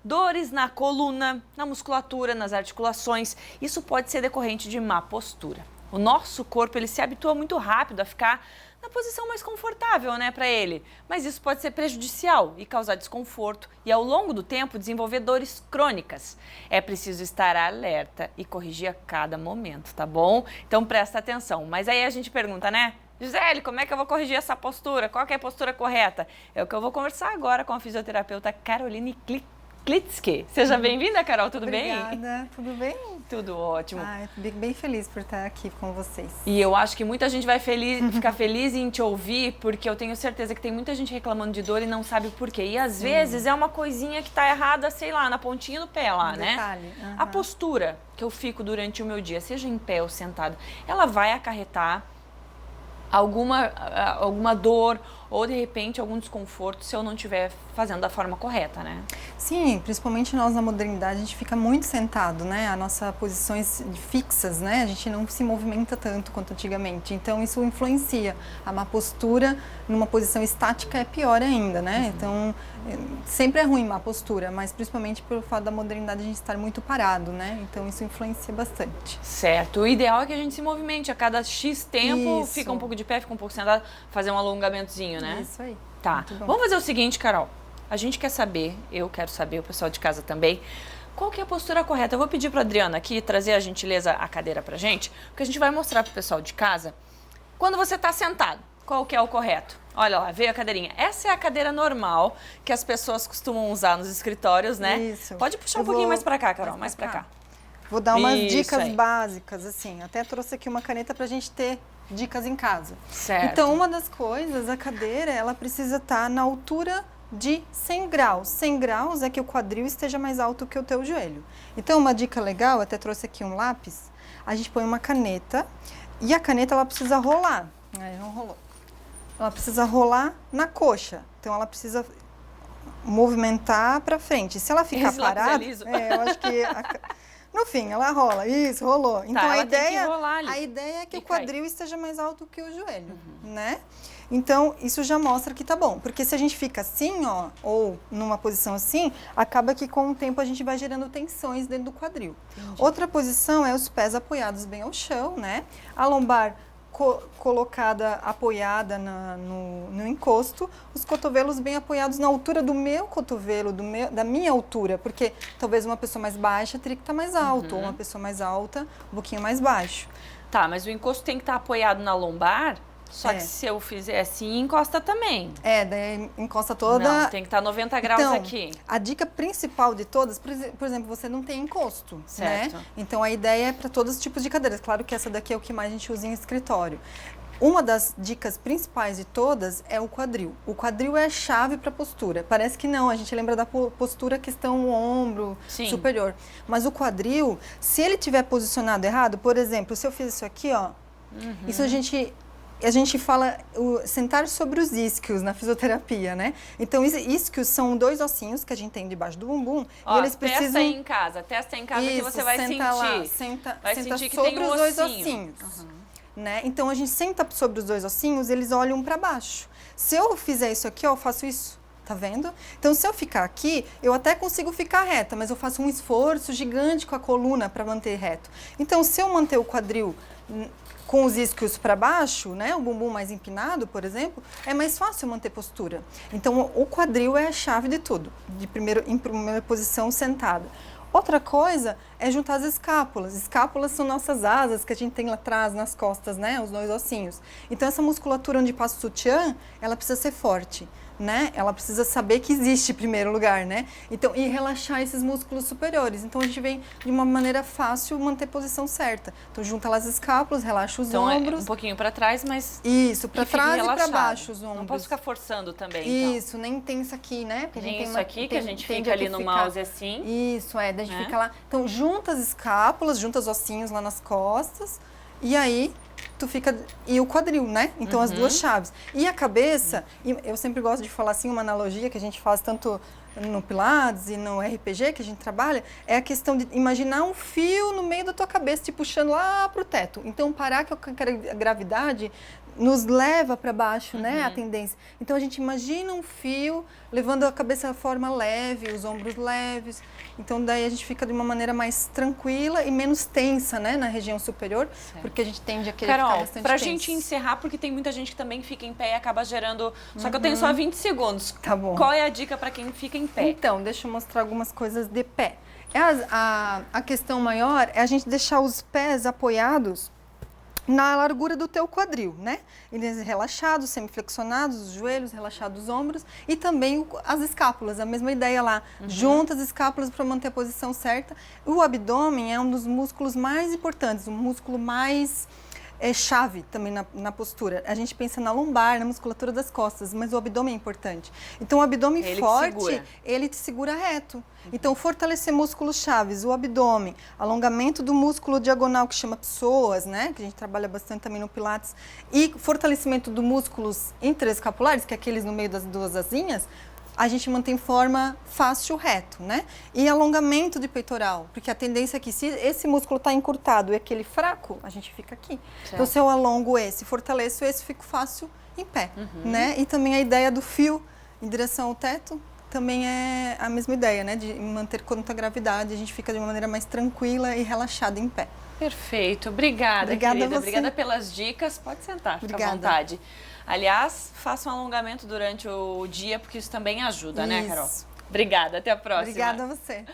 dores na coluna, na musculatura, nas articulações. Isso pode ser decorrente de má postura. O nosso corpo, ele se habitua muito rápido a ficar na posição mais confortável, né, para ele. Mas isso pode ser prejudicial e causar desconforto e, ao longo do tempo, desenvolver dores crônicas. É preciso estar alerta e corrigir a cada momento, tá bom? Então, presta atenção. Mas aí a gente pergunta, né? Gisele, como é que eu vou corrigir essa postura? Qual que é a postura correta? É o que eu vou conversar agora com a fisioterapeuta Caroline Klitsky. Seja bem-vinda, Carol, tudo bem? Obrigada, tudo bem? Tudo ótimo. Bem feliz por estar aqui com vocês. E eu acho que muita gente vai ficar feliz em te ouvir, porque eu tenho certeza que tem muita gente reclamando de dor e não sabe o porquê. E às vezes é uma coisinha que tá errada, sei lá, na pontinha do pé lá, né? Detalhe. A postura que eu fico durante o meu dia, seja em pé ou sentado, ela vai acarretar alguma dor ou, de repente, algum desconforto se eu não estiver fazendo da forma correta, né? Sim, principalmente nós na modernidade, a gente fica muito sentado, né? As nossas posições fixas, né? A gente não se movimenta tanto quanto antigamente. Então, isso influencia. A má postura numa posição estática é pior ainda, né? Então, sempre é ruim má postura, mas principalmente pelo fato da modernidade a gente estar muito parado, né? Então, isso influencia bastante. Certo. O ideal é que a gente se movimente a cada X tempo, Isso. fica um pouco de pé, fica um pouco sentado, fazer um alongamentozinho, né? Isso aí. Tá. Vamos fazer o seguinte, Carol. A gente quer saber, eu quero saber, o pessoal de casa também, qual que é a postura correta. Eu vou pedir para a Adriana aqui trazer a gentileza a cadeira pra gente, porque a gente vai mostrar pro pessoal de casa quando você está sentado, qual que é o correto. Olha lá, veio a cadeirinha. Essa é a cadeira normal que as pessoas costumam usar nos escritórios, né? Isso. Pode puxar um pouquinho mais para cá, Carol, mais para cá. Vou dar umas Isso dicas aí. básicas, assim. Até trouxe aqui uma caneta pra gente ter dicas em casa. Certo. Então, uma das coisas, a cadeira, ela precisa estar na altura de 100 graus. 100 graus é que o quadril esteja mais alto que o teu joelho. Então, uma dica legal, até trouxe aqui um lápis, a gente põe uma caneta e a caneta, ela precisa rolar. Aí, não rolou. Ela precisa rolar na coxa. Então, ela precisa movimentar pra frente. Se ela ficar Esse lápis é parada, liso. eu acho que... No fim, ela rola. Isso, rolou. Então, ela tem que rolar ali. a ideia é que E o quadril esteja mais alto que o joelho, né? Então, isso já mostra que tá bom. Porque se a gente fica assim, ó, ou numa posição assim, acaba que com o tempo a gente vai gerando tensões dentro do quadril. Entendi. Outra posição é os pés apoiados bem ao chão, né? A lombar colocada, apoiada no encosto, os cotovelos bem apoiados na altura do meu cotovelo, da minha altura, porque talvez uma pessoa mais baixa teria que estar mais alto, ou uma pessoa mais alta, um pouquinho mais baixo. Tá, mas o encosto tem que estar apoiado na lombar, só que se eu fizer assim, encosta também. Daí encosta toda... Não, tem que estar 90 graus então, aqui. A dica principal de todas, por exemplo, você não tem encosto, Certo. né? Então, a ideia é para todos os tipos de cadeiras. Claro que essa daqui é o que mais a gente usa em escritório. Uma das dicas principais de todas é o quadril. O quadril é a chave para a postura. Parece que não, a gente lembra da postura questão o ombro superior. Mas o quadril, se ele estiver posicionado errado, por exemplo, se eu fiz isso aqui, ó, isso a gente fala sentar sobre os isquios na fisioterapia, né? Então, isquios são dois ossinhos que a gente tem debaixo do bumbum. Ó, e eles precisam... testa aí em casa que você vai sentir. Lá, vai senta sentir que sobre tem um os dois ossinho. ossinhos. Né? Então, a gente senta sobre os dois ossinhos, eles olham para baixo. Se eu fizer isso aqui, ó, eu faço isso. Tá vendo? Então, se eu ficar aqui, eu até consigo ficar reta, mas eu faço um esforço gigante com a coluna para manter reto. Então, se eu manter o quadril com os isquios para baixo, né, o bumbum mais empinado, por exemplo, é mais fácil manter postura. Então, o quadril é a chave de tudo, em primeira posição sentada. Outra coisa é juntar as escápulas. Escápulas são nossas asas que a gente tem lá atrás, nas costas, né, os dois ossinhos. Então, essa musculatura onde passa o sutiã, ela precisa ser forte, né? Ela precisa saber que existe em primeiro lugar, né? Então, e relaxar esses músculos superiores. Então, a gente vem de uma maneira fácil manter a posição certa. Então, junta lá as escápulas, relaxa os ombros. Um pouquinho para trás, mas isso, para trás e para baixo os ombros. Não posso ficar forçando também, isso, nem tem isso aqui, né? Porque nem isso aqui que a gente fica ali no mouse assim. Isso, daí a gente fica lá. Então, junta as escápulas, junta os ossinhos lá nas costas e aí tu fica... E o quadril, né? Então, as duas chaves. E a cabeça, eu sempre gosto de falar assim, uma analogia que a gente faz tanto no Pilates e no RPG que a gente trabalha, é a questão de imaginar um fio no meio da tua cabeça te puxando lá pro teto. Então, parar que a gravidade nos leva para baixo, né, a tendência. Então a gente imagina um fio levando a cabeça de forma leve, os ombros leves. Então daí a gente fica de uma maneira mais tranquila e menos tensa, né, na região superior, porque a gente tende a querer ficar Carol, bastante pra tenso. gente encerrar, porque tem muita gente que também fica em pé e acaba gerando... Só que eu tenho só 20 segundos. Tá bom. Qual é a dica para quem fica em pé? Então, deixa eu mostrar algumas coisas de pé. A questão maior é a gente deixar os pés apoiados na largura do teu quadril, né? Eles relaxados, semiflexionados, os joelhos, relaxados os ombros e também as escápulas, a mesma ideia lá. Junta as escápulas para manter a posição certa. O abdômen é um dos músculos mais importantes, o músculo mais chave também na postura. A gente pensa na lombar, na musculatura das costas, mas o abdômen é importante. Então, o abdômen forte, ele te segura reto. Então, fortalecer músculos chaves, o abdômen, alongamento do músculo diagonal, que chama psoas, né? Que a gente trabalha bastante também no Pilates, e fortalecimento dos músculos interescapulares, que é aqueles no meio das duas asinhas, a gente mantém forma fácil reto, né? E alongamento de peitoral, porque a tendência é que se esse músculo está encurtado e aquele fraco, a gente fica aqui. Certo. Então, se eu alongo esse, fortaleço esse, fico fácil em pé, né? E também a ideia do fio em direção ao teto também é a mesma ideia, né? De manter conta a gravidade, a gente fica de uma maneira mais tranquila e relaxada em pé. Perfeito. Obrigada, querida. Obrigada pelas dicas. Pode sentar, fica à vontade. Aliás, faça um alongamento durante o dia, porque isso também ajuda, né, Carol? Obrigada, até a próxima. Obrigada a você.